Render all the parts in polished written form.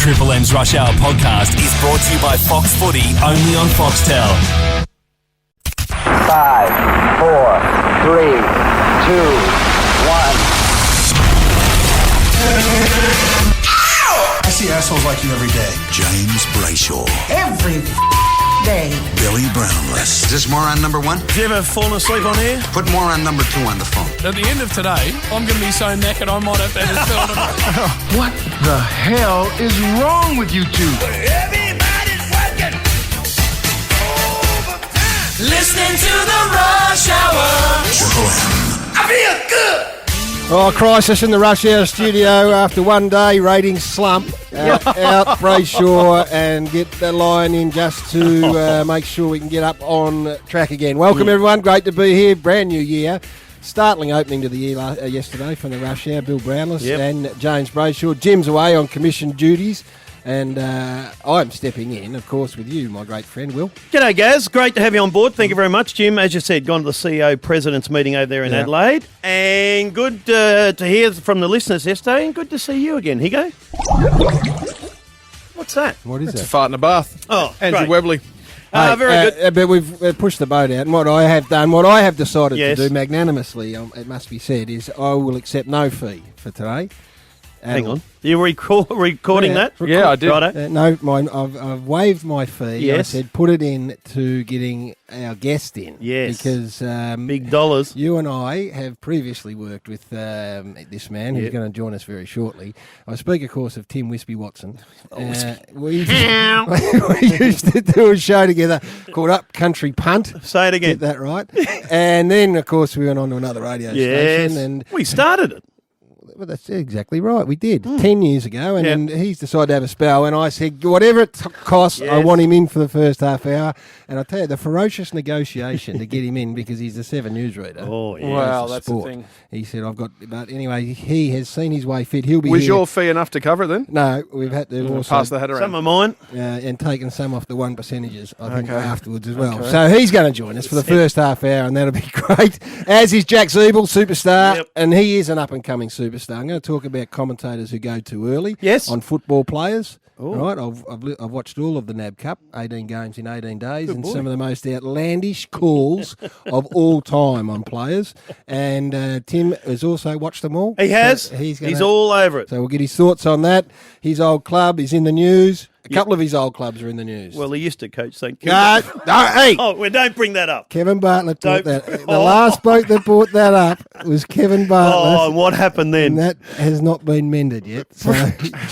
Triple M's Rush Hour podcast is brought to you by Fox Footy, only on Foxtel. 5, 4, 3, 2, 1. I see assholes like you every day. James Brayshaw. Every day. Billy Brownless. Is this moron number 1? Have you ever fallen asleep on air? Put moron number 2 on the phone. At the end of today, I'm going to be so knackered I might have to have a film. What the hell is wrong with you two? Everybody's working overtime. Listening to the Rush Hour. Triple M. I feel good. Oh, crisis in the Rush Hour studio after one day ratings slump. Out Brayshaw and get the line in just to make sure we can get up on track again. Welcome everyone, great to be here, brand new year. Startling opening to the year yesterday from the Rush Hour, Bill Brownless and James Brayshaw. Jim's away on commission duties. And I'm stepping in, of course, with you, my great friend, Will. G'day, Gaz. Great to have you on board. Thank you very much, Jim. As you said, gone to the CEO President's meeting over there in Adelaide. And good to hear from the listeners yesterday. And good to see you again, Higo. What's that? What is It's that? a fart in a bath. Oh, Andrew great. Webley. Very good. But we've pushed the boat out. And what I have done, what I have decided Yes. to do magnanimously, it must be said, is I will accept no fee for today. Hang on. You recording that? Yeah, I did. Righto. No, I've waived my fee. Yes. I said put it in to getting our guest in. Yes. Because Big dollars. you and I have previously worked with this man who's going to join us very shortly. I speak, of course, of Tim Wispy Watson. We used to do a show together called Up Country Punt. Say it Get again. that right. And then, of course, we went on to another radio station. And we started it. well, that's exactly right. We did 10 years ago, and then he's decided to have a spell. And I said, whatever it costs, I want him in for the first half hour. And I tell you, the ferocious negotiation to get him in because he's the 7 newsreader. Oh, yeah. Wow, that's the sport. thing. He said, but anyway, he has seen his way fit. He'll be Was here. your fee enough to cover it then? No, we've had to also Pass the hat around. Some of mine. and taken some off the 1%, I think, afterwards as well. So he's going to join us for the first half hour, and that'll be great. As is Jack Zeeble, superstar, and he is an up-and-coming superstar. I'm going to talk about commentators who go too early on football players. Right, I've watched all of the NAB Cup, 18 games in 18 days, and some of the most outlandish calls of all time on players. And Tim has also watched them all. He has. So he's all over it. So we'll get his thoughts on that. His old club is in the news. A couple of his old clubs are in the news. Well, he used to coach St. No, hey! Oh, well, don't bring that up. Kevin Bartlett brought that. The last bloke that brought that up was Kevin Bartlett. Oh, and what happened then? And that has not been mended yet. So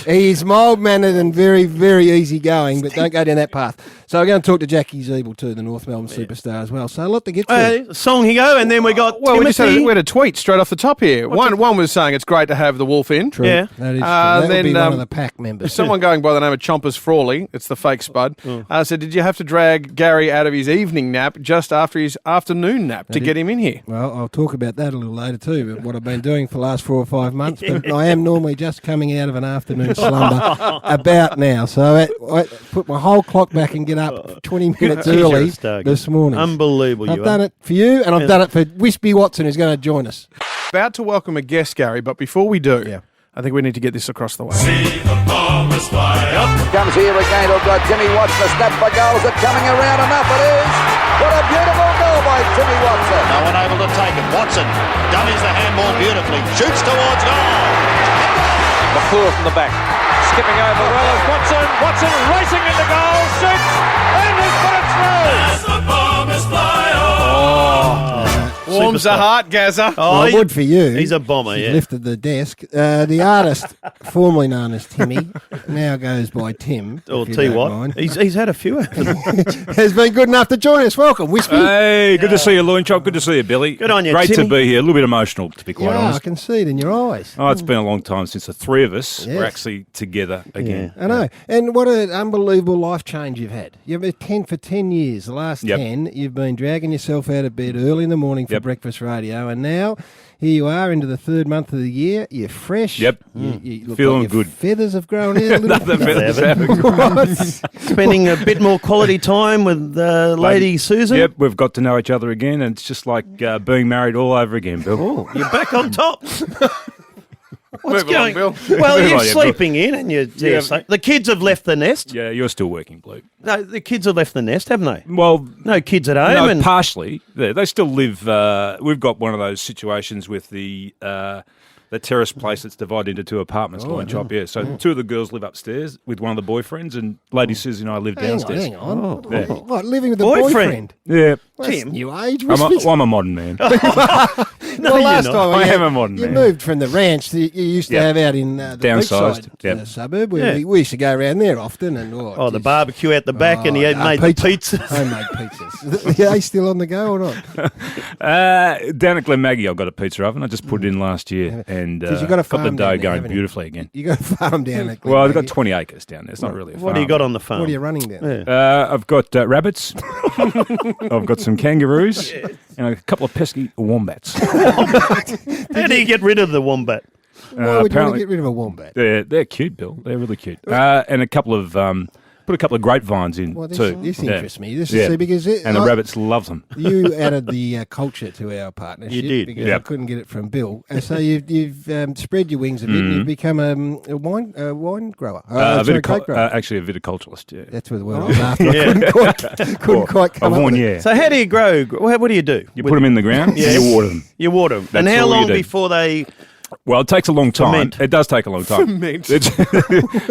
he is mild-mannered and very, very easygoing, but don't go down that path. So we're going to talk to Jackie Zeeble too, the North Melbourne superstar as well. So a lot to get through. Song he go, and then we got Well, Timothy. we had a tweet straight off the top here. One was saying it's great to have the Wolf in. True. Yeah. That is true. That would then, be one of the pack members. Someone going by the name of Chompers Frawley, it's the fake Spud, said, did you have to drag Gary out of his evening nap just after his afternoon nap to get him in here? Well, I'll talk about that a little later too, but what I've been doing for the last 4 or 5 months. But I am normally just coming out of an afternoon slumber about now. So I put my whole clock back and get up 20 minutes early this morning. Unbelievable. I've done it for you, and I've done it for Wispy Watson, who's going to join us. About to welcome a guest, Gary, but before we do, I think we need to get this across the way. Comes here again. We've got Timmy Watson. The snap for goals. It's coming around enough. It is. What a beautiful goal by Timmy Watson. No one able to take it. Watson dummies the handball beautifully. Shoots towards goal. McClure from the back. Skipping over well as Watson. Watson racing into goal. Shoots. And has put it through. Warms the heart, Gazza. Well, I would for you. He's a bomber, He's lifted the desk. The artist, formerly known as Timmy, now goes by Tim. Or T-What. He's had a few of them. Has been good enough to join us. Welcome, Wispy. Hey, good to see you, Loin Chop. Good to see you, Billy. Good on you, Great Timmy. to be here. A little bit emotional, to be quite I honest. can see it in your eyes. Oh, it's been a long time since the three of us were Yes. actually together again. I know. And what an unbelievable life change you've had. You've been for 10 years. The last 10, you've been dragging yourself out of bed early in the morning for breakfast radio. And now, here you are into the 3rd month of the year. You're fresh. Yep. You look Feeling like your good. feathers have grown out a little The feathers have Spending a bit more quality time with Lady Susan. Yep, we've got to know each other again, and it's just like being married all over again, Bill. Oh, you're back on top. What's Move along, going on? Bill. Well, Move you're on, yeah, sleeping in and you're the kids have left the nest. Yeah, you're still working, Blue. No, the kids have left the nest, haven't they? Well, No kids at home. no, and partially. They still live. We've got one of those situations with the terrace place that's divided into two apartments, line chop. Yeah, so two of the girls live upstairs with one of the boyfriends, and Lady Susie and I live downstairs. Hang on. Yeah. What, living with a Boyfriend? boyfriend? Yeah, Well, that's Tim. new age. I'm a modern man. Well, last not. time I am a modern you man. moved from the ranch that you used to Yeah. have out in the Downsized, beachside yeah. suburb. Where Yeah. we used to go around there often. And oh, the barbecue out the back, and he had made pizza. the pizzas. Homemade pizzas. Are they still on the go or not? Down at Glen Maggie, I've got a pizza oven. I just put it in last year, and 'Cause you got a got the farm dough down there, going haven't you? beautifully again. You got a farm down at Well, I've got Glenmaggie. 20 acres down there. It's not really a farm. What do you got on the farm? What are you running down there? Yeah. I've got rabbits. I've got some kangaroos and a couple of pesky wombats. How do you get rid of the wombat? Why would you want to apparently- get rid of a wombat? They're cute, Bill. They're really cute. And a couple of put a couple of grapevines in Well, too. this Yeah. interests me. This Yeah. is because And the rabbits love them. you added the culture to our partnership. You did, because yeah. I couldn't get it from Bill. And so you've spread your wings a bit. And you've become a wine grower. Grape grower. Actually, a viticulturalist. Yeah. That's where the word was after. I couldn't quite come a up with it. yeah. So how do you grow? What do you do? You put them in the ground. Yes. You water them. You water them. That's And how all you long do. before they... Well, it takes a long time. Ferment. It does take a long time. Ferment.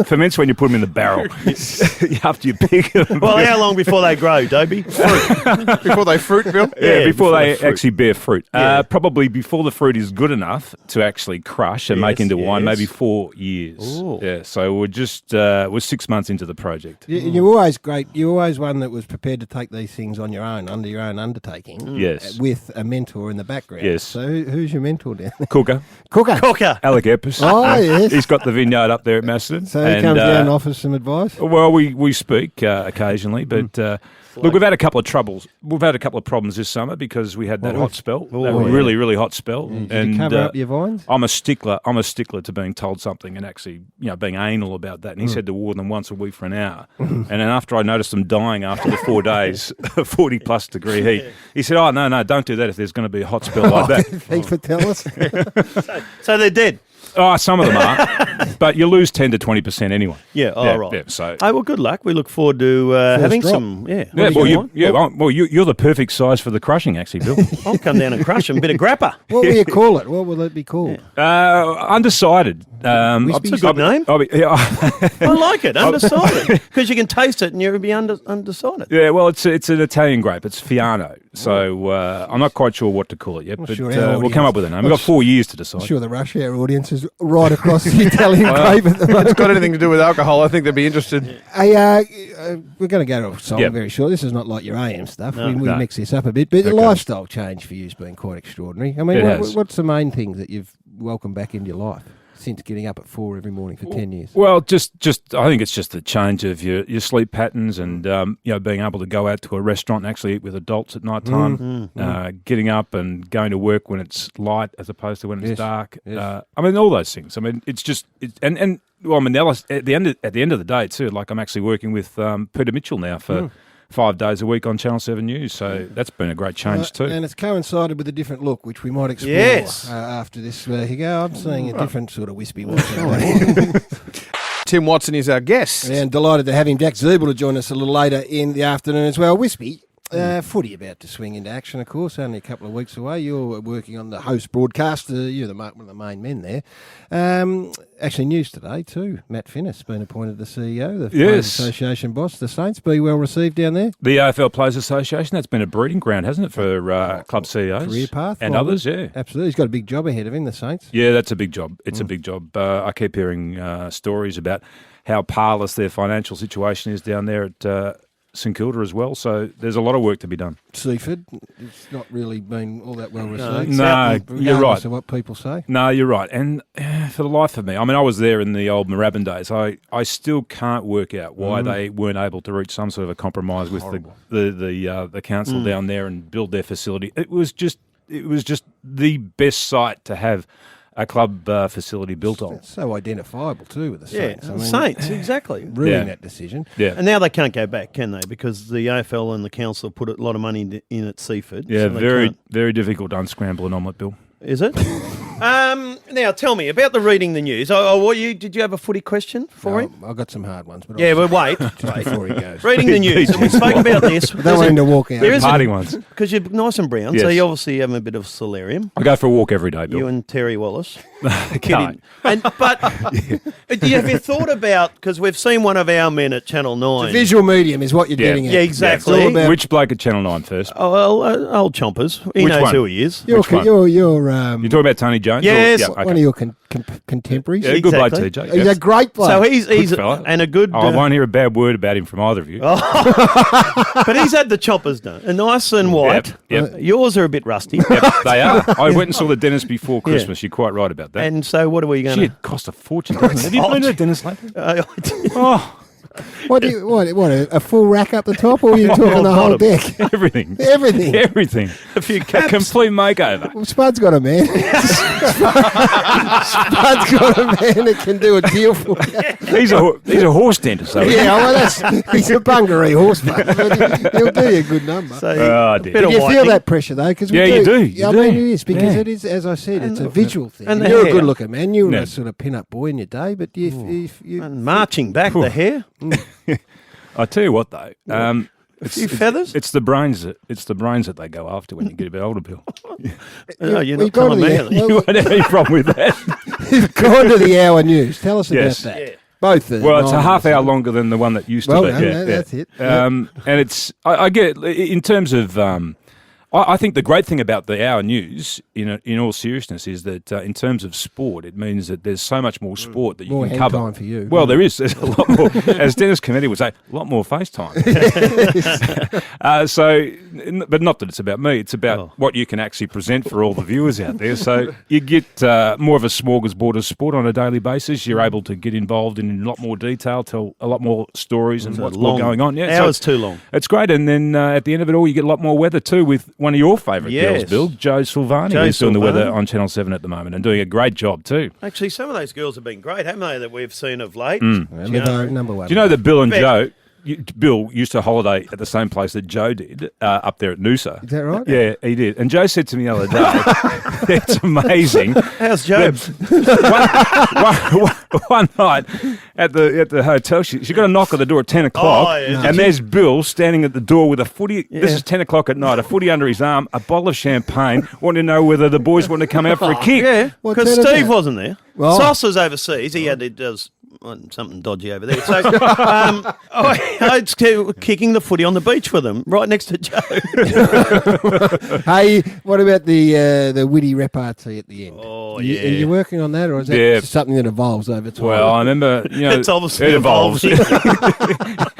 Ferments when you put them in the barrel. After you pick them. Well, how long before they grow, Dobie? Before they fruit, Bill. Yeah, before they fruit. actually bear fruit. Yeah. Probably before the fruit is good enough to actually crush and make Yes, into wine, yes. maybe 4 years. Ooh. Yeah, so we're 6 months into the project. You're always great. You're always one that was prepared to take these things on your own, under your own undertaking. Yes. With a mentor in the background. Yes. So who's your mentor down there? Cooker, Cooker. Alec Epps. Oh, yes. He's got the vineyard up there at Macedon. So he comes down and offers some advice? Well, we speak occasionally, but look, we've had a couple of troubles. We've had a couple of problems this summer because we had that hot spell, that really, really hot spell. Did you cover up your vines? I'm a stickler to being told something and actually, being anal about that. And he said to water them once a week for an hour. And then after I noticed them dying after the 4 days, 40 plus degree heat, he said, "Oh no, don't do that if there's going to be a hot spell like that." Thanks for telling us. So they're dead? Oh, some of them are, but you lose 10 to 20% anyway. Yeah, right. Yeah, so. Oh, well, good luck. We look forward to having drop. some. Yeah. Yeah, What do you want? you're the perfect size for the crushing, actually, Bill. I'll come down and crush them. Bit of grappa. What will you call it? What will it be called? Undecided. That's a good name. I like it. Undecided. Because you can taste it and you'll be undecided. Yeah, well, it's an Italian grape. It's Fiano. So I'm not quite sure what to call it yet, but sure our we'll come up with a name. We've got 4 years to decide. I'm sure the Rush Hour audience is right across the Italian grape at the If moment. it's got anything to do with alcohol, I think they'd be interested. Hey, we're going to go to a song Yep. very short. This is not like your AM stuff. we no. mix this up a bit. But the lifestyle change for you has been quite extraordinary. I mean, It has. what's the main things that you've welcomed back into your life since getting up at 4 every morning for 10 years? Well, just I think it's just the change of your sleep patterns and being able to go out to a restaurant and actually eat with adults at night time, getting up and going to work when it's light as opposed to when it's Yes, dark. yes. I mean, all those things. I mean, it's just and well, Manella at the end of the day too. Like I'm actually working with Peter Mitchell now for 5 days a week on Channel 7 News, so that's been a great change too. And it's coincided with a different look, which we might explore after this. Hugo, I'm seeing a different sort of wispy watch. Tim Watson is our guest. And delighted to have him, Jack Zeeble, to join us a little later in the afternoon as well. Wispy, footy about to swing into action, of course, only a couple of weeks away. You're working on the host broadcast. You're one of the main men there. Actually, news today too. Matt Finnis been appointed the CEO, the Players Association boss. The Saints be well received down there. The AFL Players Association, that's been a breeding ground, hasn't it, for club CEOs? Career path. And others, yeah. Absolutely. He's got a big job ahead of him, the Saints. Yeah, that's a big job. It's a big job. I keep hearing stories about how parlous their financial situation is down there at St Kilda as well. So there's a lot of work to be done. Seaford, it's not really been all that well received. No, you're right. Of what people say. No, you're right. And for the life of me, I mean, I was there in the old Moorabbin days. I still can't work out why they weren't able to reach some sort of a compromise with the council down there and build their facility. It was just the best site to have a club facility built on. It's so identifiable too with the Saints. Yeah, Saints, exactly. Ruining that decision. Yeah. And now they can't go back, can they? Because the AFL and the council put a lot of money in at Seaford. Yeah, so they very, can't. very difficult to unscramble an omelette, Bill. Is it? Now, tell me about the reading the news. Did you have a footy question for him? I've got some hard ones. But wait. Before he goes. Reading the news. And we spoke about this. Don't want him to walk out. There is party ones. Because you're nice and brown, so Yes. you obviously have a bit of solarium. I go for a walk every day, Bill. You and Terry Wallace. Can't. But have you thought about, because we've seen one of our men at Channel 9. The visual medium is what you're getting at. Yeah, exactly. It's all about Which bloke at Channel 9 first? Oh, well, old Chompers. He Which knows one? who he is. you're You're talking about Tony Jones? Yes. Or, yeah, okay. one of your contemporaries. Yeah, good bloke, Exactly. TJ. He's a great player. So he's Good fella. and a good. I won't hear a bad word about him from either of you. But he's had the choppers done. And nice and white. Yep. Yours are a bit rusty. Yep, they are. I went and saw the dentist before Christmas. You're quite right about that. And so what are we going Gee, it cost a fortune, doesn't it? Have you been to the dentist lately? Oh, What a full rack up the top, or are you talking the whole bottom. deck? everything. Everything. Everything. A few A caps. complete makeover. Well, Spud's got a man. Spud's got a man that can do a deal for you. He's a horse dentist, though. Yeah, well, he's a bungaree horse, but he'll do you a good number. So, Oh, dear. Did you feel that pressure though? Cause Yeah, you do. You I do. mean, it is because Yeah. it is, as I said, it's a visual thing. and And the you're hair. a good-looking man. You were Yeah. a sort of pin-up boy in your day, but if you And marching back, the hair. I tell you what, though. A few feathers. It's the brains that they go after when you get a bit older, Bill. No, you're We've not gone telling to me. the- You won't have any problem with that. you've gone to the hour news. Tell us Yes. about that. Yeah. Both. Well, it's a nine half and hour seven. longer than the one that used to Well be. done, that's it. And it's I get in terms of. I think the great thing about the hour news, in all seriousness, is that in terms of sport, it means that there's so much more sport that you More can hand cover. time for you. Well, there's a lot more, as Dennis Cometti would say, a lot more FaceTime. But not that it's about me, it's about what you can actually present for all the viewers out there. So you get more of a smorgasbord of sport on a daily basis. You're able to get involved in a lot more detail, tell a lot more stories and what's more going on. Yeah, Hours too long. It's great. And then at the end of it all, you get a lot more weather too with one of your favourite girls, Yes. Bill, Jo Silvani, Jo who's doing the weather Silvani. on Channel 7 at the moment and doing a great job too. Actually, some of those girls have been great, haven't they, that we've seen of late? Number one. Do you know that Bill and Bet. Joe, Bill used to holiday at the same place that Joe did, up there at Noosa. Is that right? Yeah, he did. And Joe said to me the other day, it's amazing. How's Joe? One night at the hotel, she got a knock at the door at 10 o'clock, Oh, yeah. and there's Bill standing at the door with a footy. This is 10 o'clock at night, a footy under his arm, a bottle of champagne, wanting to know whether the boys want to come out for a kick. Yeah, What because turn is Steve that? wasn't there. Well- Sauce was overseas. He does something dodgy over there. So I was kicking the footy on the beach with him, right next to Joe. Hey, what about the witty repartee at the end? Oh, Are you working on that, or is that Yeah. just something that evolves over time? Well, I remember, It's obviously it evolves. evolving.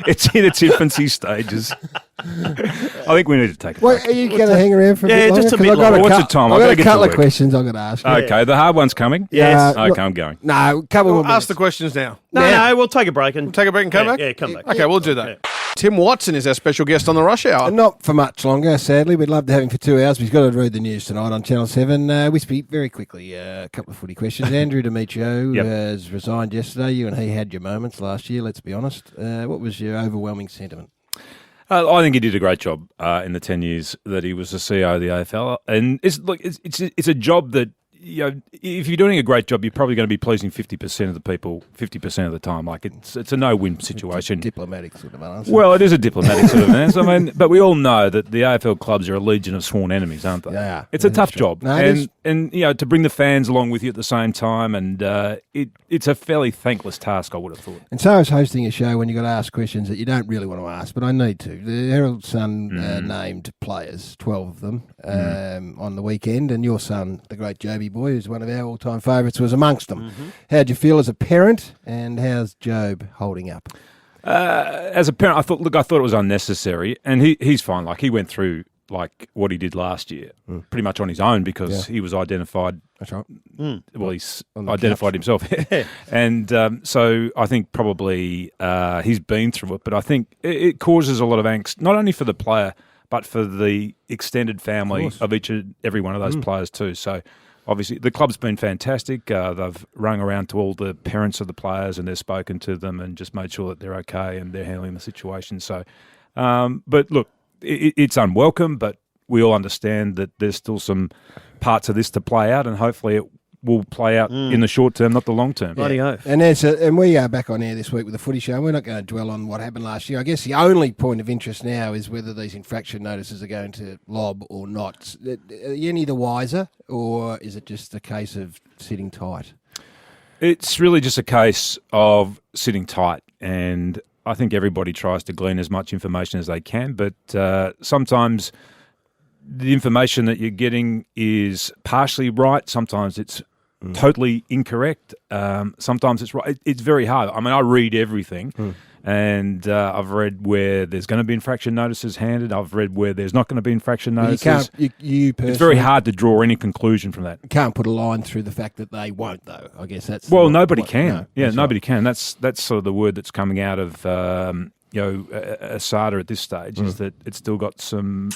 It's in its infancy stages. I think we need to take it. Well, are you going to hang around for a Yeah, bit just a longer? bit 'Cause I've got longer. What's cou- the time? I've I've got gotta a get to couple of work. questions I've got to ask you. Okay, the hard one's coming. Yes. Okay, I'm going. No, a couple more Ask minutes. the questions now. No, we'll take a break and Take a break and come back? Yeah, come back. Okay, we'll do that. Tim Watson is our special guest on the Rush Hour. Not for much longer, sadly. We'd love to have him for 2 hours, but he's got to read the news tonight on Channel 7. We speak very quickly. A couple of footy questions. Andrew Demetrio Yep. has resigned yesterday. You and he had your moments last year, let's be honest. What was your overwhelming sentiment? I think he did a great job in the 10 years that he was the CEO of the AFL. And it's a job that, if you're doing a great job, you're probably going to be pleasing 50% of the people 50% of the time. Like it's a no-win situation. Diplomatic sort of answer. Well, it is a diplomatic sort of answer. I mean, but we all know that the AFL clubs are a legion of sworn enemies, aren't they? They are. It's a That's tough true. job, No, it is. and to bring the fans along with you at the same time, and it's a fairly thankless task, I would have thought. And so is hosting a show when you've got to ask questions that you don't really want to ask, but I need to. The Herald Sun named players, 12 of them, on the weekend, and your son, the great Joby boy, who's one of our all-time favourites, was amongst them. How'd you feel as a parent, and how's Job holding up? As a parent, I thought it was unnecessary, and he's fine. Like he went through like what he did last year, pretty much on his own because he was identified. That's right. Well, he's On the identified himself, and so I think probably he's been through it. But I think it causes a lot of angst, not only for the player but for the extended family of each and every one of those players too. So obviously the club's been fantastic. They've rung around to all the parents of the players and they've spoken to them and just made sure that they're okay and they're handling the situation. So, but look, it's unwelcome, but we all understand that there's still some parts of this to play out, and hopefully it will play out in the short term, not the long term. Bloody-o. And we are back on air this week with the Footy Show. We're not going to dwell on what happened last year. I guess the only point of interest now is whether these infraction notices are going to lob or not. Are you any the wiser, or is it just a case of sitting tight? It's really just a case of sitting tight, and I think everybody tries to glean as much information as they can, but sometimes the information that you're getting is partially right. Sometimes it's totally incorrect. Sometimes it's right. It's very hard. I mean, I read everything, and I've read where there's going to be infraction notices handed. I've read where there's not going to be infraction notices. You personally, it's very hard to draw any conclusion from that. You can't put a line through the fact that they won't, though. I guess that's nobody can. No, yeah, nobody can. That's sort of the word that's coming out of ASADA at this stage, is that it's still got some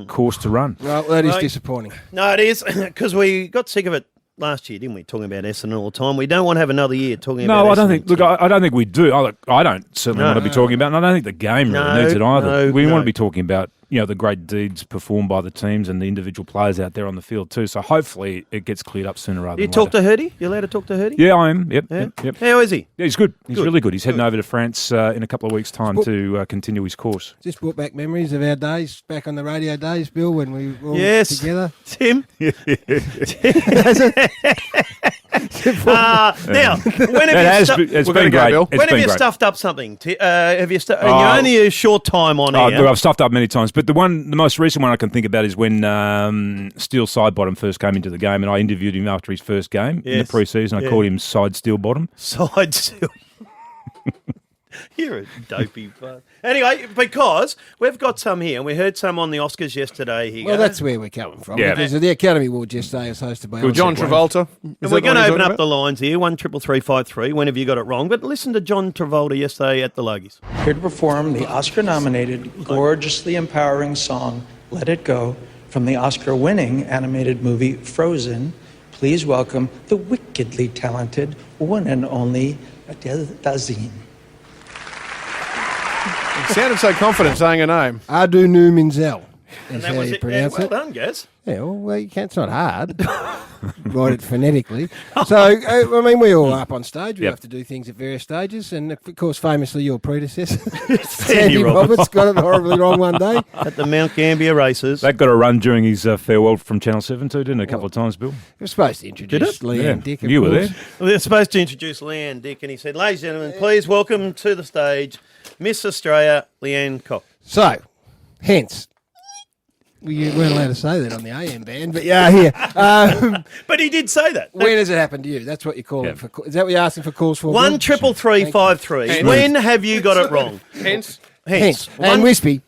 course to run. Well, that is disappointing. No, it is, because we got sick of it last year, didn't we? Talking about Essendon all the time. We don't want to have another year talking about Essendon. No, I don't think. Look, I don't think we do. I don't certainly want to be talking about, and I don't think the game really needs it either. We want to be talking about the great deeds performed by the teams and the individual players out there on the field too. So hopefully it gets cleared up sooner rather than later. You talk to Hurdy? You allowed to talk to Hurdy? Yeah, I am. Yep. How is he? Yeah, he's good. He's really good. He's heading over to France in a couple of weeks' time to continue his course. Just brought back memories of our days back on the radio days, Bill, when we were all together. Tim? Now, when have been great. When have you stuffed up something? Have you? And you're only a short time on here. Look, I've stuffed up many times, but the most recent one I can think about is when Steele Sidebottom first came into the game, and I interviewed him after his first game in the pre-season. I called him Side Steel Bottom. Side Steel. You're a dopey bug. Anyway, because we've got some here, and we heard some on the Oscars yesterday. Well, that's where we're coming from. Yeah. Because the Academy Award yesterday was hosted by John Travolta. And we're going to open up the lines here, 1-333-3. When have you got it wrong? But listen to John Travolta yesterday at the Logies. Here to perform the Oscar-nominated, gorgeously empowering song, Let It Go, from the Oscar-winning animated movie Frozen. Please welcome the wickedly talented one and only Adele Dazeem. He sounded so confident saying a name. Adu Nu Minzel. And that was it. Well done, Gaz. Yeah, well, you can't. It's not hard. Write it phonetically. So, I mean, we're all up on stage. We have to do things at various stages. And, of course, famously, your predecessor, Sandy Roberts, got it horribly wrong one day. At the Mount Gambier races. That got a run during his farewell from Channel 7 too, didn't it? A couple of times, Bill. He was supposed to introduce Leanne Dick, of You were course. there. Well, they're supposed to introduce Leanne Dick, and he said, ladies and gentlemen, please welcome to the stage Miss Australia, Leanne Cox. So, hence... We weren't allowed to say that on the AM band, but yeah, here. But he did say that. When has it happened to you? That's what you call it. Is that what you're asking for calls for? 1-333-5-3. When have you got it wrong? Hence. And Wispy,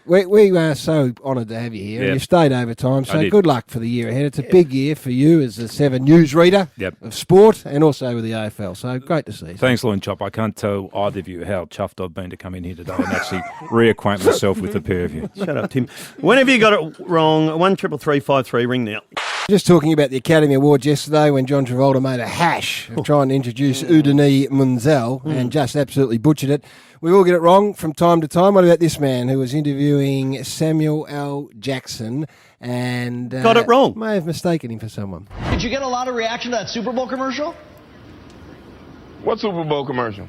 we are so honoured to have you here. Yep. You stayed over time, so good luck for the year ahead. It's a big year for you as a 7 news reader of sport and also with the AFL. So great to see you. Thanks, Lord Chop. I can't tell either of you how chuffed I've been to come in here today and actually reacquaint myself with the pair of you. Shut up, Tim. When have you got it wrong? 1-333-5-3. Ring now. Just talking about the Academy Awards yesterday when John Travolta made a hash of trying to introduce Udini Munzel and just absolutely butchered it. We all get it wrong from time to time. What about this man who was interviewing Samuel L. Jackson and... got it wrong. May have mistaken him for someone. Did you get a lot of reaction to that Super Bowl commercial? What Super Bowl commercial?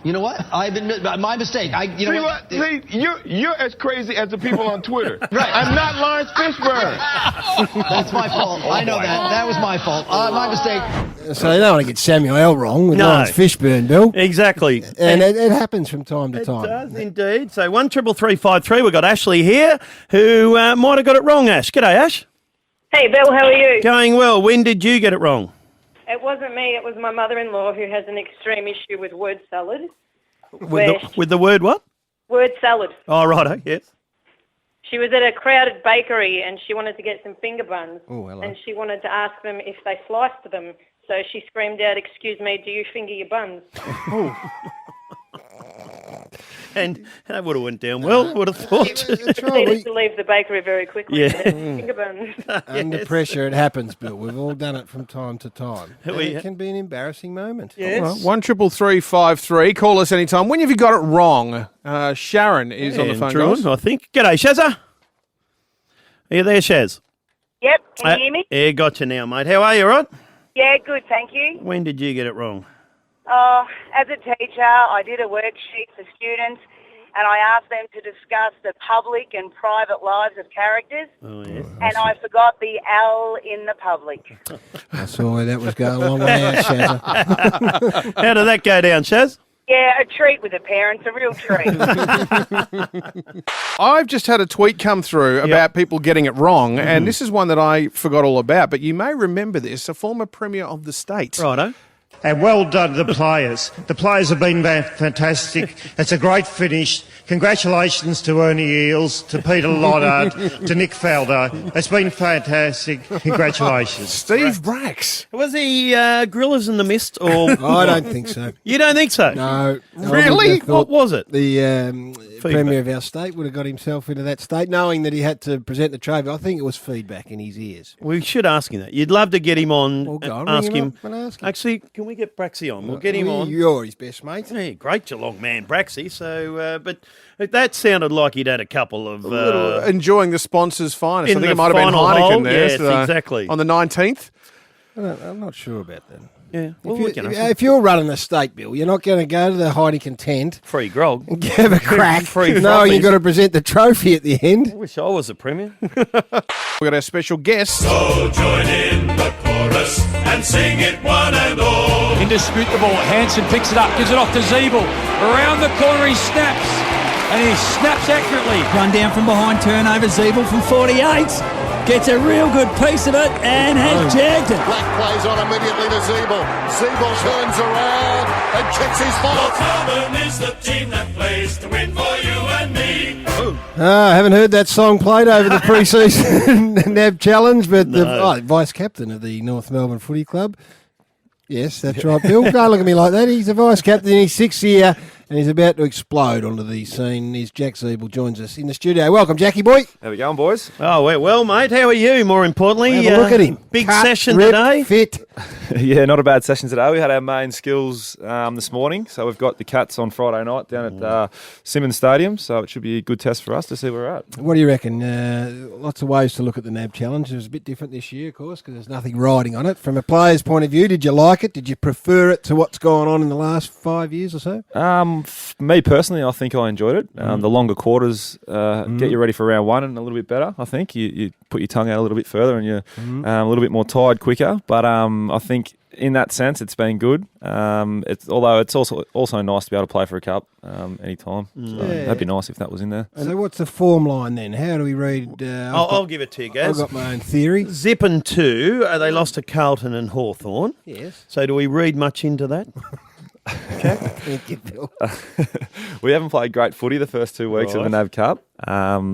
You know what? I've been my mistake. See, you're as crazy as the people on Twitter. Right. I'm not Lawrence Fishburne. That's my fault. I know that. That was my fault. My mistake. So you don't want to get Samuel L. wrong with Lawrence Fishburne, Bill. Exactly. And it happens from time to time. It does indeed. So 1-333-5-3. We've got Ashley here who might have got it wrong, Ash. G'day, Ash. Hey, Bill. How are you? Going well. When did you get it wrong? It wasn't me. It was my mother-in-law who has an extreme issue with word salad. With the word what? Word salad. Oh, righto, yes. She was at a crowded bakery and she wanted to get some finger buns. Oh, hello. And she wanted to ask them if they sliced them. So she screamed out, "Excuse me, do you finger your buns?" And that would have went down well, would have thought. Needed to leave the bakery very quickly. Yeah. Finger burns. Under pressure, it happens, Bill. We've all done it from time to time. And We- it can be an embarrassing moment. Yes. All right, 133353. Call us anytime. When have you got it wrong? Sharon is on the phone. Truan, guys. I think. G'day, Shazza. Are you there, Shaz? Yep, can you hear me? Yeah, got you now, mate. How are you, right? Yeah, good, thank you. When did you get it wrong? As a teacher, I did a worksheet for students, and I asked them to discuss the public and private lives of characters, Oh, yes. and I forgot the L in the public. I saw where that was going a long way out, Shazza. How did that go down, Shaz? Yeah, a treat with the parents, a real treat. I've just had a tweet come through about people getting it wrong, and this is one that I forgot all about, but you may remember this, a former Premier of the state. Righto. And well done to the players. The players have been fantastic. It's a great finish. Congratulations to Ernie Eels, to Peter Loddard, to Nick Faldo. It's been fantastic. Congratulations. Steve Bracks. Was he Gorillas in the Mist? Or I don't think so. You don't think so? No. Really? What was it? The Premier of our state would have got himself into that state, knowing that he had to present the trophy. I think it was feedback in his ears. We should ask him that. You'd love to get him on. Well, go on, ask ring him him. up and ask him. Actually, can we get Braxy on? We'll get him on. You're his best mate. Yeah, great Geelong man, Braxy. So, but that sounded like he'd had a couple of enjoying the sponsors' finest. I in think the it might have been final Heineken hole. there. Yes, exactly. On the 19th. I'm not sure about that. Yeah. Well, If you're running a state, Bill, you're not going to go to the Heineken tent, free grog, and have a crack. Free No, frothies. you've got to present the trophy at the end. I wish I was a premier. We've got our special guest. So join in the chorus and sing it one and all. Indisputable. Hansen picks it up, gives it off to Zeeble. Around the corner he snaps. And he snaps accurately. Run down from behind turnover. Zeeble from 48. Gets a real good piece of it and has jagged it. Black plays on immediately to Zeeble. Zeeble turns around and kicks his follow. Melbourne is the team that plays to win for you and me. I haven't heard that song played over the pre-season NAB challenge, but the vice captain of the North Melbourne Footy Club. Yes, that's right, Bill. Don't look at me like that. He's the vice captain. He's 6th year, and he's about to explode onto the scene. Here's Jack Zeeble joins us in the studio. Welcome, Jackie boy. How we going, boys? Oh, well, mate. How are you? More importantly, Have a look at him. Big Cut, session rip, today. Fit. Yeah, not a bad session today. We had our main skills this morning, so we've got the Cats on Friday night down at Simmons Stadium, so it should be a good test for us to see where we're at. What do you reckon? Lots of ways to look at the NAB challenge. It was a bit different this year, of course, because there's nothing riding on it. From a player's point of view, did you like it? Did you prefer it to what's gone on in the last 5 years or so? Me personally, I think I enjoyed it. The longer quarters get you ready for round one and a little bit better, I think. You put your tongue out a little bit further and you're a little bit more tired quicker. But I think in that sense, it's been good. Although it's also nice to be able to play for a cup anytime. So that'd be nice if that was in there. So what's the form line then? How do we read? I'll give it to you, Gaz. I've got my own theory. Zip and 2, they lost to Carlton and Hawthorn. Yes. So do we read much into that? Thank you, Bill. We haven't played great footy the first 2 weeks of the NAB Cup.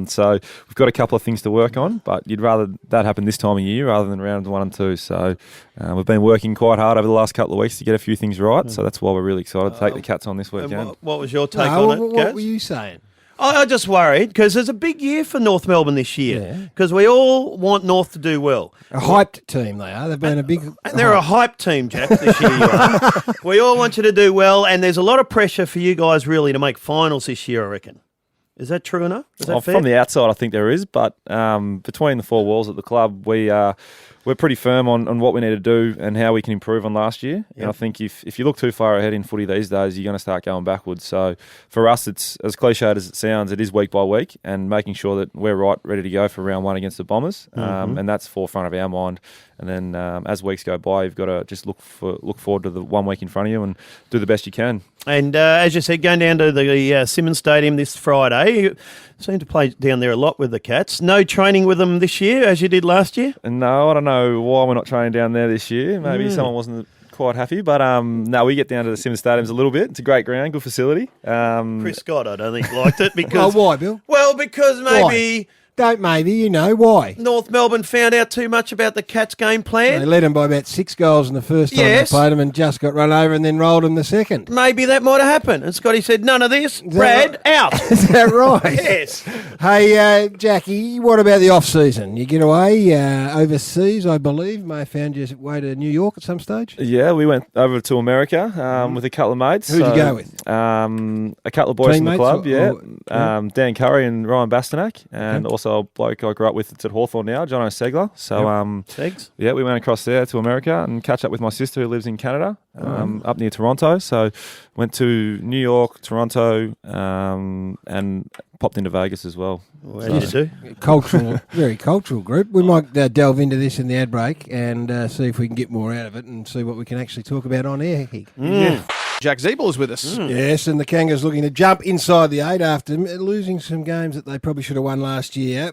So we've got a couple of things to work on, but you'd rather that happen this time of year rather than rounds 1 and 2. So we've been working quite hard over the last couple of weeks to get a few things right. So that's why we're really excited to take the Cats on this weekend. What was your take on it, What Gaz? were you saying? I just worried because there's a big year for North Melbourne this year because we all want North to do well. A hyped team they are. They've been a big... And they're a hype team, Jack, this year. You are. We all want you to do well, and there's a lot of pressure for you guys really to make finals this year, I reckon. Is that true enough? Is that fair? From the outside, I think there is, but between the four walls at the club, we're pretty firm on what we need to do and how we can improve on last year. And I think if you look too far ahead in footy these days, you're going to start going backwards. So for us, it's as cliched as it sounds, it is week by week and making sure that we're ready to go for round 1 against the Bombers. And that's forefront of our mind. And then as weeks go by, you've got to just look forward to the 1 week in front of you and do the best you can. And as you said, going down to the Simmons Stadium this Friday, you seem to play down there a lot with the Cats. No training with them this year as you did last year? No, I don't know why we're not training down there this year. Maybe someone wasn't quite happy, but no, we get down to the Simmons Stadiums a little bit. It's a great ground, good facility. Chris Scott, I don't think, liked it because... why, Bill? Well, because maybe... Don't maybe, you know. Why? North Melbourne found out too much about the Cats' game plan. They led them by about 6 goals in the first time they played them and just got run over and then rolled them the second. Maybe that might have happened. And Scotty said, none of this. Brad, out. Is that right? Yes. Hey, Jackie, what about the off-season? You get away overseas, I believe. May have found your way to New York at some stage. Yeah, we went over to America with a couple of mates. Who'd you go with? A couple of boys from the club, Dan Curry and Ryan Bastanak, and also a bloke I grew up with. It's at Hawthorn now, John O'Segler. So, Segs. Yeah, we went across there to America and catch up with my sister who lives in Canada, up near Toronto. So, went to New York, Toronto, and popped into Vegas as well. What did you do? Cultural, very cultural group. We might delve into this in the ad break and see if we can get more out of it and see what we can actually talk about on air. Yeah. Jack Ziebell is with us. Yes, and the Kangas looking to jump inside the 8 after losing some games that they probably should have won last year.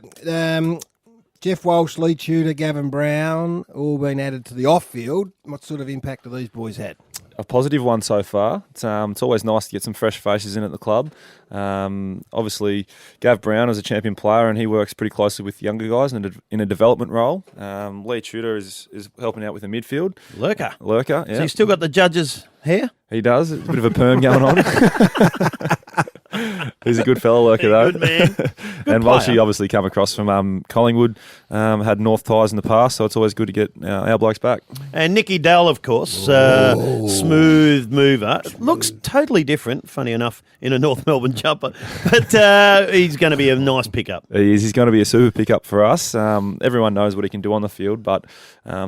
Jeff Walsh, Lee Tudor, Gavin Brown, all been added to the off-field. What sort of impact have these boys had? A positive one so far. It's always nice to get some fresh faces in at the club. Obviously, Gav Brown is a champion player and he works pretty closely with younger guys in a development role. Lee Tudor is helping out with the midfield. Lurker, yeah. So he's still got the judge's hair? He does. It's a bit of a perm going on. He's a good fellow Lurker, though. Good man. Good and Walshy obviously come across from Collingwood, had North ties in the past, so it's always good to get our blokes back. And Nicky Dell, of course, smooth mover. Looks totally different, funny enough, in a North Melbourne jumper. But he's going to be a nice pickup. He is. He's going to be a super pickup for us. Everyone knows what he can do on the field, but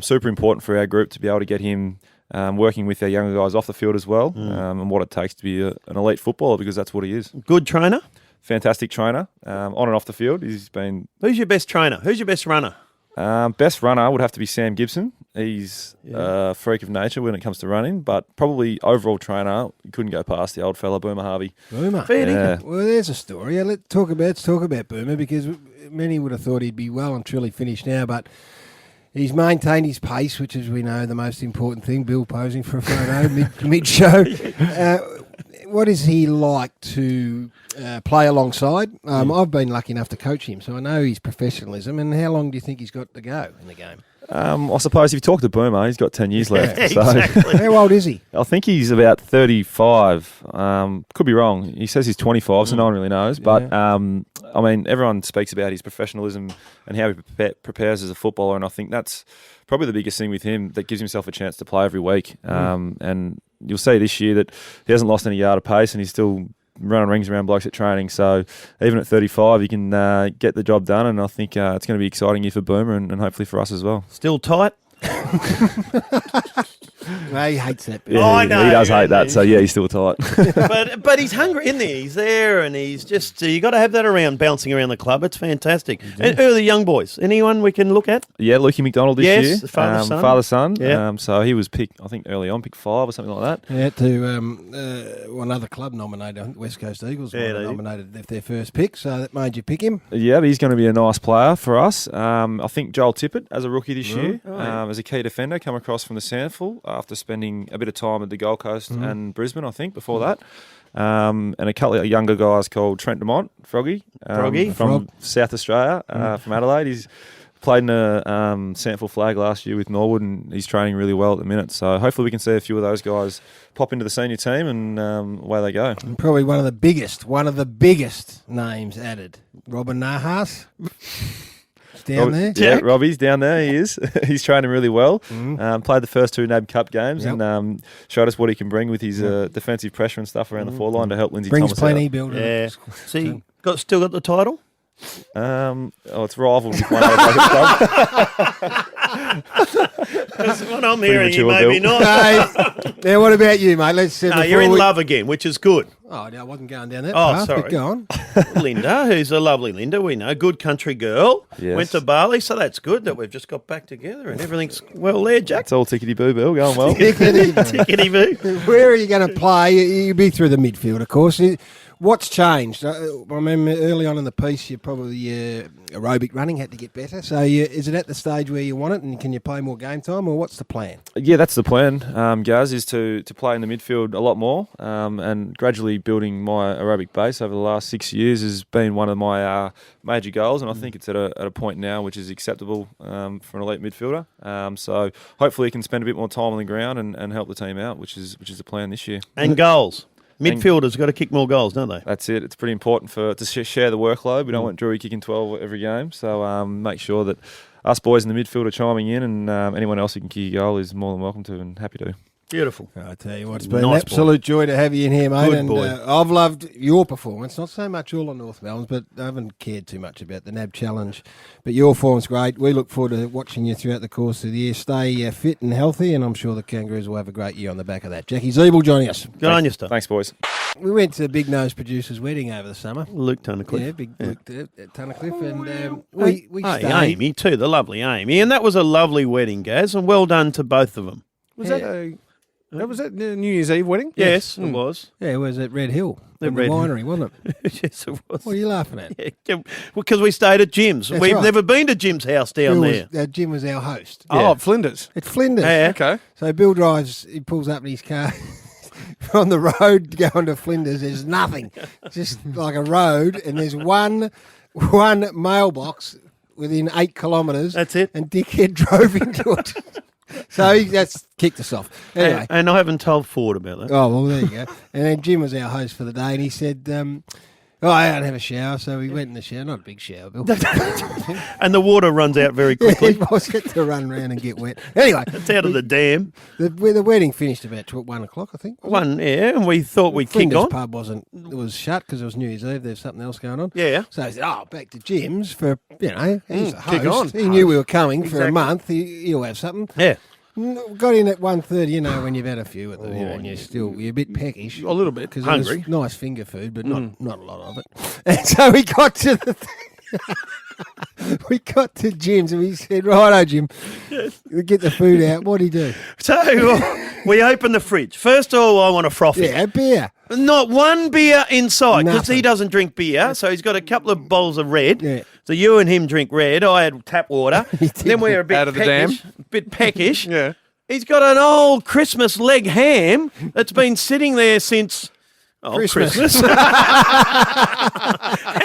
super important for our group to be able to get him working with our younger guys off the field as well, and what it takes to be an elite footballer, because that's what he is. Good trainer? Fantastic trainer, on and off the field. He's been. Who's your best trainer? Who's your best runner? Best runner would have to be Sam Gibson. He's a freak of nature when it comes to running, but probably overall trainer, you couldn't go past the old fella, Boomer Harvey. Boomer? Well, there's a story. Yeah, let's talk about Boomer, because many would have thought he'd be well and truly finished now, but he's maintained his pace, which is, we know, the most important thing. Bill posing for a photo mid-show. What is he like to play alongside? I've been lucky enough to coach him, so I know his professionalism. And how long do you think he's got to go in the game? I suppose if you talk to Boomer, he's got 10 years left. So. Exactly. How old is he? I think he's about 35. Could be wrong. He says he's 25, so no one really knows. But, I mean, everyone speaks about his professionalism and how he prepares as a footballer, and I think that's probably the biggest thing with him that gives himself a chance to play every week. And you'll see this year that he hasn't lost any yard of pace and he's still running rings around blokes at training. So even at 35, he can get the job done, and I think it's going to be exciting year for Boomer and hopefully for us as well. Still tight? Well, he hates that. Yeah, I know. He does hate that, so yeah, he's still tight. but he's hungry, isn't he? He's there, and he's just, you got to have that around, bouncing around the club. It's fantastic. And who are the young boys? Anyone we can look at? Yeah, Lukey McDonald this year. Yes, father-son. Father-son. Yeah. So he was picked, I think, early on, pick 5 or something like that. Yeah, to another club nominated, I think West Coast Eagles nominated their first pick, so that made you pick him. Yeah, but he's going to be a nice player for us. I think Joel Tippett, as a rookie this year, as a key defender, come across from the Sandful after spending a bit of time at the Gold Coast and Brisbane, I think, before that. And a couple of younger guys called Trent Demont, Froggy, from South Australia, from Adelaide. He's played in a Sandful flag last year with Norwood, and he's training really well at the minute. So hopefully we can see a few of those guys pop into the senior team, and away they go. And probably one of the biggest names added, Robin Nahas. Down there? Yeah, Robbie's down there. He is. He's training really well. Played the first 2 NAB Cup games and showed us what he can bring with his defensive pressure and stuff around the forline to help Lindsay Thomas plenty out. builder. Yeah. See, still got the title? It's rivaled with one other club. That's what I'm hearing. You maybe not. Now, what about you, mate? Let's. No, you're in love again, which is good. Oh, no, I wasn't going down that path. Oh, sorry. But go on. Linda, who's a lovely Linda, we know, good country girl, went to Bali, so that's good that we've just got back together and everything's well there, Jack. It's all tickety-boo, Bill, going well. Tickety-boo. Where are you going to play? You'll be through the midfield, of course. What's changed? I remember early on in the piece, you probably aerobic running had to get better. So is it at the stage where you want it, and can you play more game time, or what's the plan? Yeah, that's the plan, Gaz, is to play in the midfield a lot more, and gradually building my aerobic base over the last 6 years has been one of my major goals, and I think it's at a point now which is acceptable for an elite midfielder. So hopefully he can spend a bit more time on the ground and help the team out, which is the plan this year. And goals. Midfielders got to kick more goals, don't they? That's it. It's pretty important to share the workload. We don't want Drewy kicking 12 every game, so make sure that us boys in the midfield are chiming in, and anyone else who can kick a goal is more than welcome to and happy to. Beautiful. I tell you what, it's been an absolute joy to have you in here, mate. Good boy. I've loved your performance, not so much all on North Melbourne, but I haven't cared too much about the NAB Challenge. But your form's great. We look forward to watching you throughout the course of the year. Stay fit and healthy, and I'm sure the Kangaroos will have a great year on the back of that. Jackie Zeeble joining us. Good on you, Stuff. Thanks, boys. We went to Big Nose Producer's wedding over the summer. Luke Tunnicliffe. Yeah, Luke Tunnicliffe. And we stayed. Amy, too, the lovely Amy. And that was a lovely wedding, Gaz, and well done to both of them. Was that New Year's Eve wedding? Yes, it was. Yeah, it was at Red Hill. The Red Winery, wasn't it? Yes, it was. What are you laughing at? Yeah, because we stayed at Jim's. That's We've right. never been to Jim's house down there. Jim was our host. Oh, Flinders. It's Flinders. Yeah. Okay. So Bill drives, he pulls up in his car on the road going to Flinders. There's nothing. It's just like a road, and there's one mailbox within 8 kilometres. That's it. And Dickhead drove into it. So that's kicked us off. Anyway. And I haven't told Ford about that. Oh, well, there you go. And then Jim was our host for the day, and he said, I don't have a shower, so we went in the shower. Not a big shower, Bill. And the water runs out very quickly. I was get to run around and get wet. Anyway. It's out of the dam. The wedding finished about 1 o'clock, I think. And we thought we'd kick Flinders on. Pub was shut because it was New Year's Eve. There's something else going on. Yeah. So he said, back to Jim's for, he's the kick host. on. He knew we were coming for a Exactly. month. He'll have something. Yeah. Got in at 1:30, when you've had a few at them, and you're a bit peckish. A little bit. Because hungry. it was nice finger food, but not a lot of it. And so we got to we got to Jim's, and we said, righto, Jim, we get the food out. What do you do? So we open the fridge. First of all, I want a frothy. Yeah, beer. Not one beer inside because Nothing. he doesn't drink beer. So he's got a couple of bowls of red. Yeah. So you and him drink red. I had tap water. Then we were a bit Out of the dam. peckish. Yeah. He's got an old Christmas leg ham that's been sitting there since Christmas.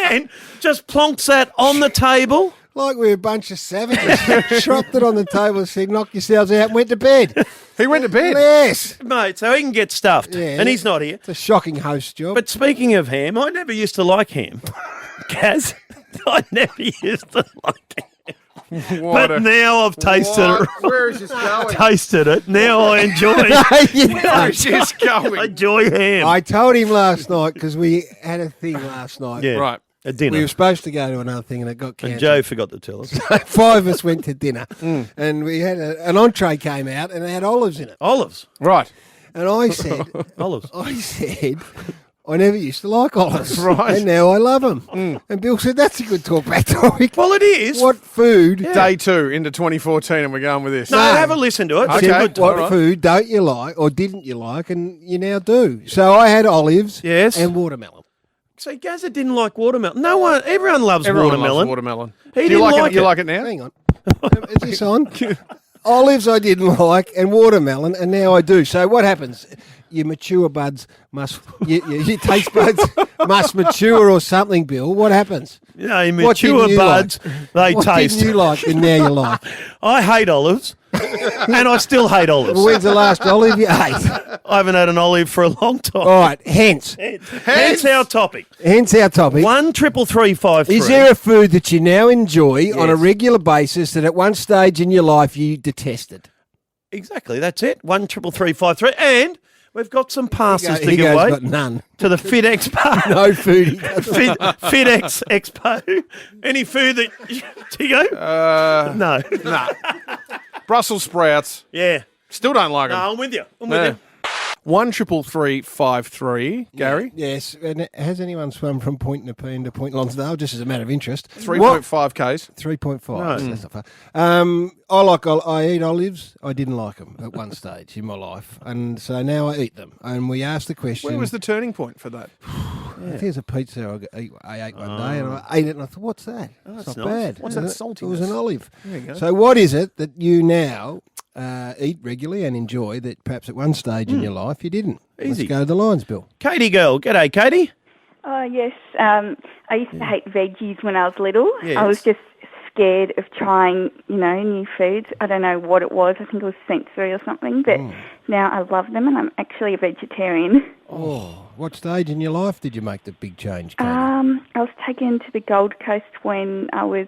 And just plonks that on the table. Like we're a bunch of savages. Dropped it on the table and said, knock yourselves out, and went to bed. He went to bed? Yes. Mate, so he can get stuffed. Yeah. And he's not here. It's a shocking host job. But speaking of ham, I never used to like ham. Gaz, I never used to like ham. But now I've tasted it. Where is this going? Tasted it. Now I enjoy it. Where is this going? I enjoy ham. I told him last night, because we had a thing last night. Yeah. Right. A dinner. We were supposed to go to another thing, and it got And cancelled. Joe forgot to tell us. So 5 of us went to dinner, and we had an entree came out, and it had olives in it. Olives. Right. And I said, Olives. I never used to like olives. Right. And now I love them. And Bill said, that's a good talkback topic. Well, it is. What food? Day 2 into 2014, and we're going with this. No, have a listen to it. Okay. It's a good What topic. food don't you like, or didn't you like, and you now do? So I had olives Yes. and watermelon. So Gazza didn't like watermelon. No one, everyone loves Everyone watermelon. loves watermelon. He Do didn't you like like it? You it. like it now? Hang on. Is this on? Olives I didn't like, and watermelon, and now I do. So what happens? Your mature buds must, your taste buds must mature or something, Bill. What happens? You know, What didn't mature you buds, they What taste. didn't you like, and now you like? I hate olives, and I still hate olives. Well, when's the last olive you ate? I haven't had an olive for a long time. All right, hence our topic. Hence our topic. 1-333-53. Is there a food that you now enjoy on a regular basis that at one stage in your life you detested? Exactly, that's it. 1-333-53. And we've got some passes to give Hugo's away got none. to the Fit Expo. No food. He doesn't. FitX Expo. Any food that do you go? No. Nah. Brussels sprouts. Yeah. Still don't like them. No, I'm with you. I'm with you. 1-333-53. Gary? Yes. And has anyone swum from Point Nepean to Point Lonsdale, just as a matter of interest? 3.5 Ks. 3.5. So that's not far. I eat olives. I didn't like them at one stage in my life, and so now I eat them. And we asked the question. Where was the turning point for that? Here's a pizza I ate one day, and I ate it, and I thought, what's that? That's it's not nice. bad. What's that saltiness? It was an olive. There you go. So what is it that you now eat regularly and enjoy that perhaps at one stage in your life you didn't? Easy. Let's go to the lines, Bill. Katie girl. G'day, Katie. Oh, yes. I used to hate veggies when I was little. Yes. I was just scared of trying, new foods. I don't know what it was. I think it was sensory or something. But now I love them, and I'm actually a vegetarian. Oh, what stage in your life did you make the big change, Katie? I was taken to the Gold Coast when I was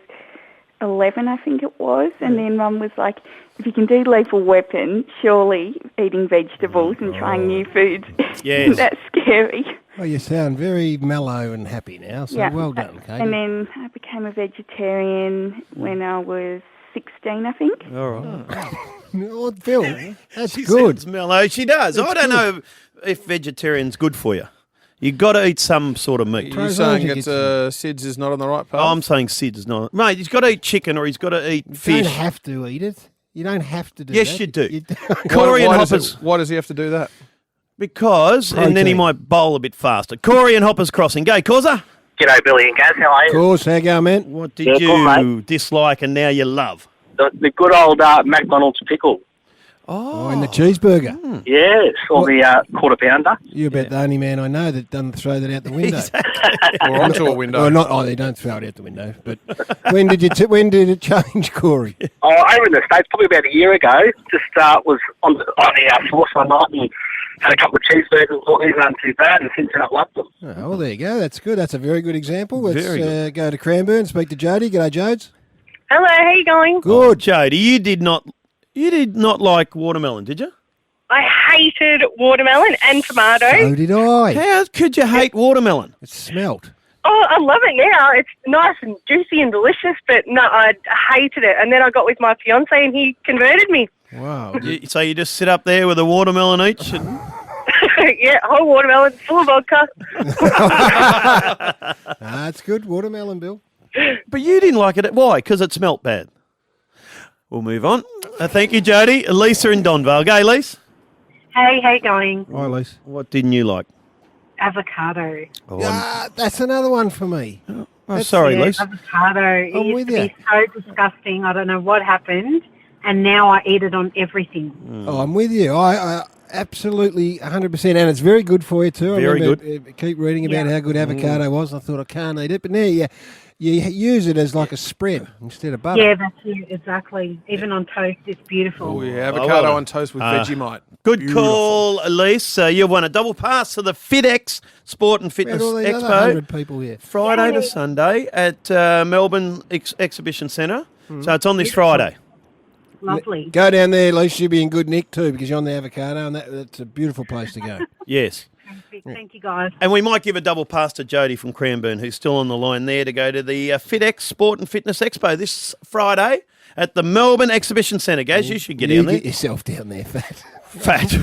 11, I think it was, and then Mum was like, if you can do Lethal Weapon, surely eating vegetables and trying new foods, Yes. that's scary. Well, you sound very mellow and happy now, so well done, Katie. And then I became a vegetarian when I was 16, I think. All right. Oh, Phil, that's She good. sounds mellow. She does. That's I don't know if vegetarian's good for you. You got to eat some sort of meat. Are you saying it's Sid's is not on the right path? I'm saying Sid's not. Mate, he's got to eat chicken or he's got to eat fish. You don't have to eat it. You don't have to do Yes, that. you do. You Corey and why Hoppers. why does he have to do that? Because, and then he Protein. might bowl a bit faster. Corey and Hoppers Crossing. Go, Causa. G'day, Billy and Gaz. How are you? Of course, how go, man? What did Yeah, good, you dislike and now you love? The good old McDonald's pickle. Oh, and the cheeseburger. Yes, or the quarter pounder. You're about the only man I know that doesn't throw that out the window. Or onto a window. Well, not. Oh, they don't throw it out the window. But when did it change, Corey? Oh, over in the States, probably about a year ago. Just was on the force one night and had a couple of cheeseburgers. Thought these aren't too bad, and since then I've loved them. Oh, well, there you go. That's good. That's a very good example. Let's Very good. go to Cranbourne. Speak to Jody. G'day, Jodes. Hello, how you going? Good, Jody. You did not like watermelon, did you? I hated watermelon and tomato. So did I. How could you hate watermelon? It smelt. Oh, I love it now. It's nice and juicy and delicious, but no, I hated it. And then I got with my fiance and he converted me. Wow. So you just sit up there with a watermelon each? And... Yeah, whole watermelon, full of vodka. That's good. Watermelon, Bill. But you didn't like it. Why? Because it smelt bad. We'll move on. Thank you, Jody. Lisa in Donvale. Go, Lisa. Hey, how you going? Hi, Lisa. What didn't you like? Avocado. Oh, that's another one for me. sorry, Yeah, Lisa. avocado. It I'm used with to you. be so disgusting. I don't know what happened. And now I eat it on everything. Oh, I'm with you. I absolutely 100%. And it's very good for you, too. Very I remember, keep reading about how good avocado was. I thought I can't eat it. But now you use it as like a spread instead of butter. Yeah, that's it. Exactly. Even on toast, it's beautiful. Oh, yeah, avocado on toast with Vegemite. Good Beautiful. call, Elise. You've won a double pass to the FitX Sport and Fitness all these other Expo. 100 people here. Friday to Sunday at Melbourne Exhibition Centre. So it's on this Friday. Lovely. Go down there, Lisa. You'll be in good nick, too, because you're on the avocado, and that's a beautiful place to go. Yes. Thank you, guys. And we might give a double pass to Jody from Cranbourne, who's still on the line there, to go to the FitX Sport and Fitness Expo this Friday at the Melbourne Exhibition Centre. Gaz, you should get down there. Get yourself down there, Fat. Fat.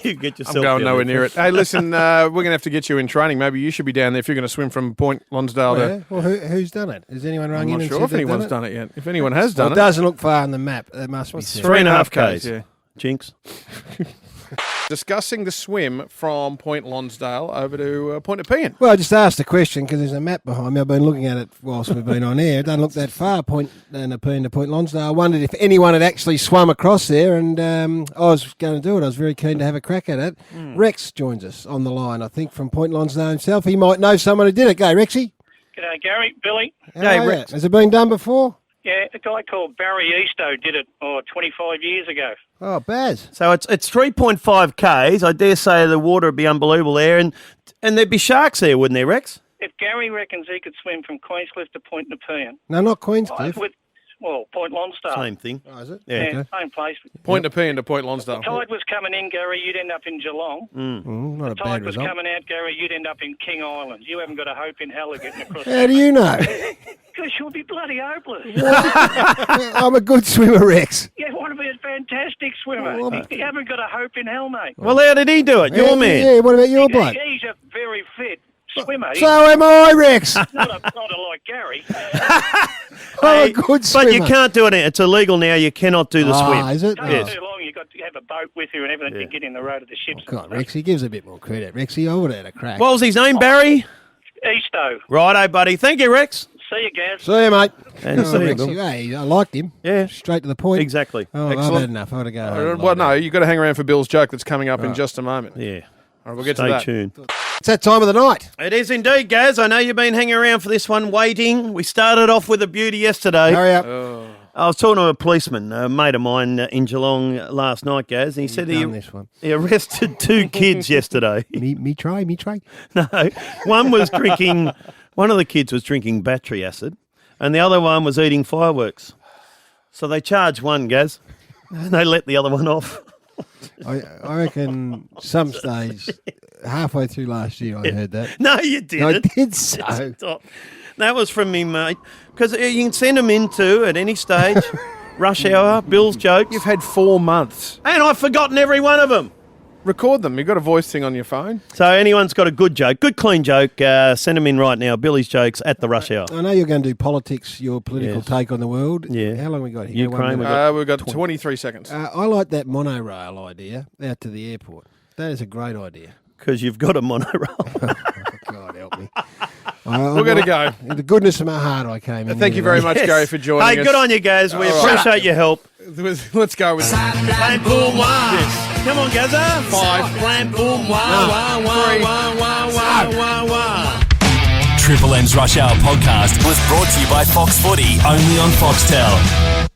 You get yourself I'm going down nowhere there. near it. Hey, listen, we're going to have to get you in training. Maybe you should be down there if you're going to swim from Point Lonsdale to... Well, who's done it? Has anyone rung I'm in not and sure said if they've anyone's done it yet. If anyone has done it doesn't look far on the map. That must be said. 3.5 Ks. Yeah. Jinx. Discussing the swim from Point Lonsdale over to Point Nepean. Well, I just asked the question because there's a map behind me. I've been looking at it whilst we've been on air. It doesn't look that far, Point Nepean to Point Lonsdale. I wondered if anyone had actually swum across there, and I was going to do it. I was very keen to have a crack at it. Rex joins us on the line, I think, from Point Lonsdale himself. He might know someone who did it. Go, Rexy. G'day, Gary, Billy. How are you? Has it been done before? Yeah, a guy called Barry Easto did it 25 years ago. Oh, Baz. So it's 3.5 Ks. I dare say the water would be unbelievable there, and there'd be sharks there, wouldn't there, Rex? If Gary reckons he could swim from Queenscliff to Point Nepean, No, not Queenscliff. Point Lonsdale. Same thing. Oh, is it? Yeah, same place. Point Nepean to Point Lonsdale. The tide was coming in, Gary, you'd end up in Geelong. Not a The bad tide was result. coming out, Gary, you'd end up in King Island. You haven't got a hope in hell of getting across. How do you know? Because you'll be bloody hopeless. I'm a good swimmer, Rex. You want to be a fantastic swimmer. You haven't got a hope in hell, mate. Well, how did he do it? Your man. Yeah, what about your bloke? He's a very fit swimmer. So am I, Rex. Not a like Gary. I'm a good swimmer. But you can't do it. It's illegal now. You cannot do the swim. Is it? Take Yes. too long. You've got to have have a boat with you and everything to get in the road of the ships. God, Rexy, gives a bit more credit. Rexy, I would have had a crack. What was his name, Barry? Easto. Righto, buddy. Thank you, Rex. See you, Gaz. See you, mate. And see you, Rexy, Bill. hey, I liked him. Yeah. Straight to the point. Exactly. Oh, I've Excellent. had enough. I've got to go home. Well, no, you've got to hang around for Bill's joke that's coming up in Right. just a moment. Yeah. All right, we'll get Stay to that. tuned. It's that time of the night. It is indeed, Gaz. I know you've been hanging around for this one, waiting. We started off with a beauty yesterday. Hurry up. I was talking to a policeman, a mate of mine in Geelong last night, Gaz, and he said this one. he arrested 2 kids yesterday. Me try. No, one was drinking. One of the kids was drinking battery acid, and the other one was eating fireworks. So they charged one, Gaz, and they let the other one off. I reckon some stage, halfway through last year, I heard that. No, you didn't. I did so. Stop. That was from me, mate. Because you can send them into at any stage. Rush hour, Bill's jokes. You've had 4 months. And I've forgotten every one of them. Record them. You've got a voice thing on your phone. So anyone's got a good joke, good clean joke, send them in right now. Billy's jokes at the rush hour. I know you're going to do politics, your political Yes. take on the world. Yeah. How long we got here? Ukraine, 1 minute. We've got 23 seconds. I like that monorail idea out to the airport. That is a great idea. Because you've got a monorail. God help me. We're going to go. In the goodness of my heart, I came in. Thank you very much, Yes. Gary, for joining us. Hey, good on you, guys. We All right. appreciate your help. Let's go with Blam, boom, wah. Come on, Gazza. 5. Blam, boom, wah, wah, wah, wah, wah, wah, wah, wah. Triple M's Rush Hour podcast was brought to you by Fox Footy, only on Foxtel.